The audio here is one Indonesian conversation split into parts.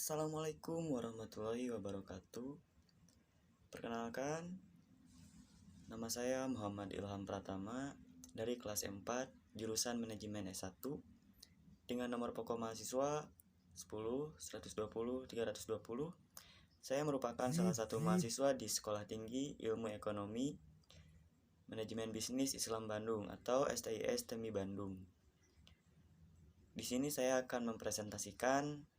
Assalamualaikum warahmatullahi wabarakatuh. Perkenalkan, nama saya Muhammad Ilham Pratama dari kelas 4 jurusan Manajemen S1 dengan nomor pokok mahasiswa 10 120 320. Saya merupakan salah satu mahasiswa di Sekolah Tinggi Ilmu Ekonomi Manajemen Bisnis Islam Bandung atau STIS TEMI Bandung. Di sini saya akan mempresentasikan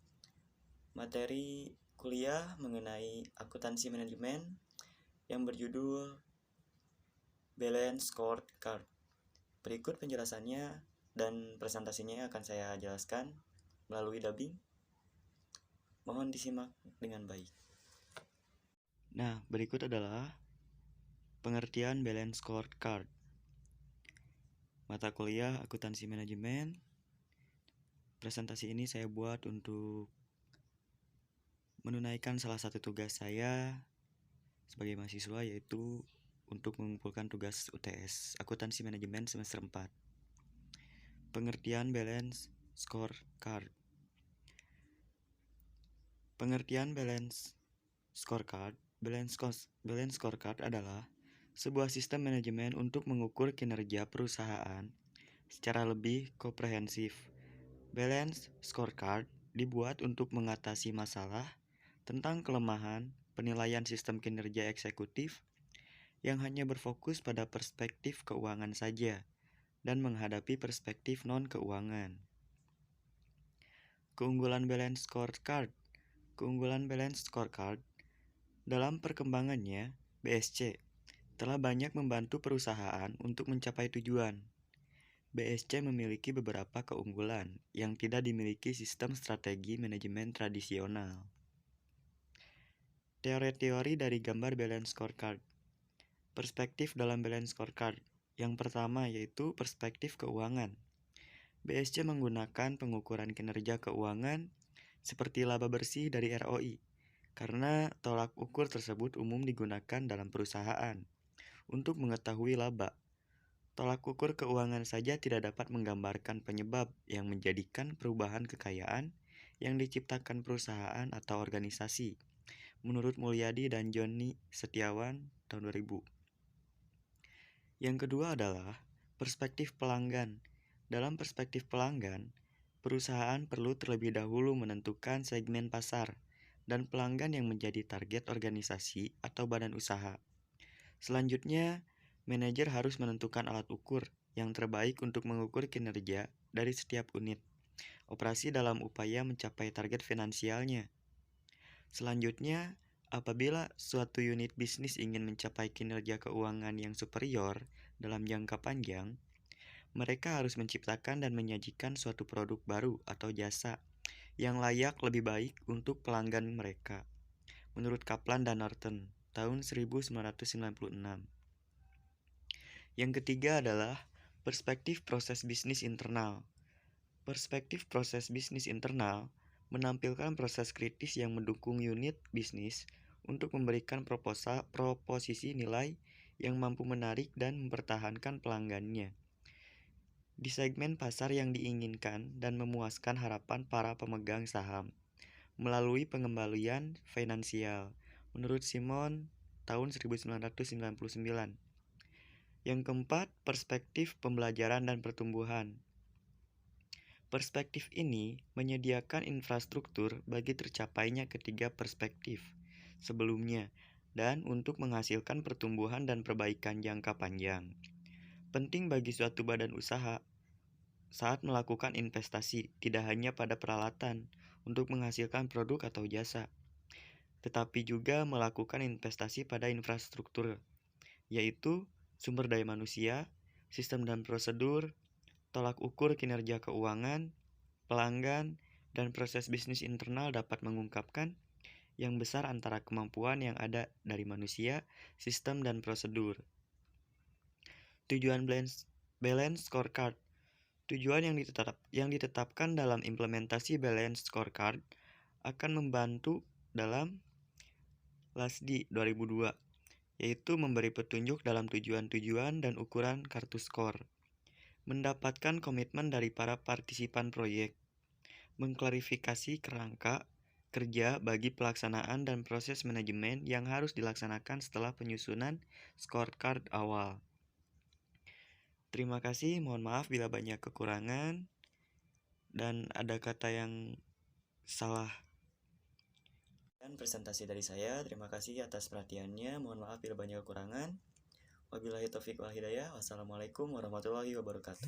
materi kuliah mengenai akuntansi manajemen yang berjudul Balance Scorecard. Berikut penjelasannya dan presentasinya akan saya jelaskan melalui dubbing. Mohon disimak dengan baik. Nah, berikut adalah pengertian Balance Scorecard. Mata kuliah akuntansi manajemen. Presentasi ini saya buat untuk menunaikan salah satu tugas saya sebagai mahasiswa, yaitu untuk mengumpulkan tugas UTS Akuntansi Manajemen semester 4. Pengertian Balance Scorecard. Pengertian Balance Scorecard. Balance Scorecard adalah sebuah sistem manajemen untuk mengukur kinerja perusahaan secara lebih komprehensif. Balance Scorecard dibuat untuk mengatasi masalah tentang kelemahan penilaian sistem kinerja eksekutif yang hanya berfokus pada perspektif keuangan saja dan menghadapi perspektif non-keuangan. Keunggulan Balance Scorecard. Keunggulan Balance Scorecard dalam perkembangannya, BSC telah banyak membantu perusahaan untuk mencapai tujuan. BSC memiliki beberapa keunggulan yang tidak dimiliki sistem strategi manajemen tradisional. Teori-teori dari gambar Balance Scorecard. Perspektif dalam Balance Scorecard. Yang pertama yaitu perspektif keuangan. BSC menggunakan pengukuran kinerja keuangan seperti laba bersih dari ROI, karena tolak ukur tersebut umum digunakan dalam perusahaan untuk mengetahui laba. Tolak ukur keuangan saja tidak dapat menggambarkan penyebab yang menjadikan perubahan kekayaan yang diciptakan perusahaan atau organisasi, menurut Mulyadi dan Joni Setiawan tahun 2000. Yang kedua adalah perspektif pelanggan. Dalam perspektif pelanggan, perusahaan perlu terlebih dahulu menentukan segmen pasar dan pelanggan yang menjadi target organisasi atau badan usaha. Selanjutnya, manajer harus menentukan alat ukur yang terbaik untuk mengukur kinerja dari setiap unit operasi dalam upaya mencapai target finansialnya. Selanjutnya, apabila suatu unit bisnis ingin mencapai kinerja keuangan yang superior dalam jangka panjang, mereka harus menciptakan dan menyajikan suatu produk baru atau jasa yang layak lebih baik untuk pelanggan mereka, menurut Kaplan dan Norton tahun 1996. Yang ketiga adalah perspektif proses bisnis internal. Perspektif proses bisnis internal menampilkan proses kritis yang mendukung unit bisnis untuk memberikan proposisi nilai yang mampu menarik dan mempertahankan pelanggannya di segmen pasar yang diinginkan dan memuaskan harapan para pemegang saham melalui pengembalian finansial, menurut Simon tahun 1999. Yang keempat, perspektif pembelajaran dan pertumbuhan. Perspektif ini menyediakan infrastruktur bagi tercapainya ketiga perspektif sebelumnya dan untuk menghasilkan pertumbuhan dan perbaikan jangka panjang. Penting bagi suatu badan usaha saat melakukan investasi tidak hanya pada peralatan untuk menghasilkan produk atau jasa, tetapi juga melakukan investasi pada infrastruktur, yaitu sumber daya manusia, sistem dan prosedur, tolak ukur kinerja keuangan, pelanggan, dan proses bisnis internal dapat mengungkapkan yang besar antara kemampuan yang ada dari manusia, sistem, dan prosedur. Tujuan Balance Scorecard. Tujuan yang ditetapkan dalam implementasi Balance Scorecard akan membantu dalam LASDI 2002, yaitu memberi petunjuk dalam tujuan-tujuan dan ukuran kartu skor, mendapatkan komitmen dari para partisipan proyek, mengklarifikasi kerangka kerja bagi pelaksanaan dan proses manajemen yang harus dilaksanakan setelah penyusunan scorecard awal. Terima kasih, mohon maaf bila banyak kekurangan dan ada kata yang salah. Dan presentasi dari saya, terima kasih atas perhatiannya, mohon maaf bila banyak kekurangan. Wabillahi taufiq wal hidayah. Wassalamualaikum warahmatullahi wabarakatuh.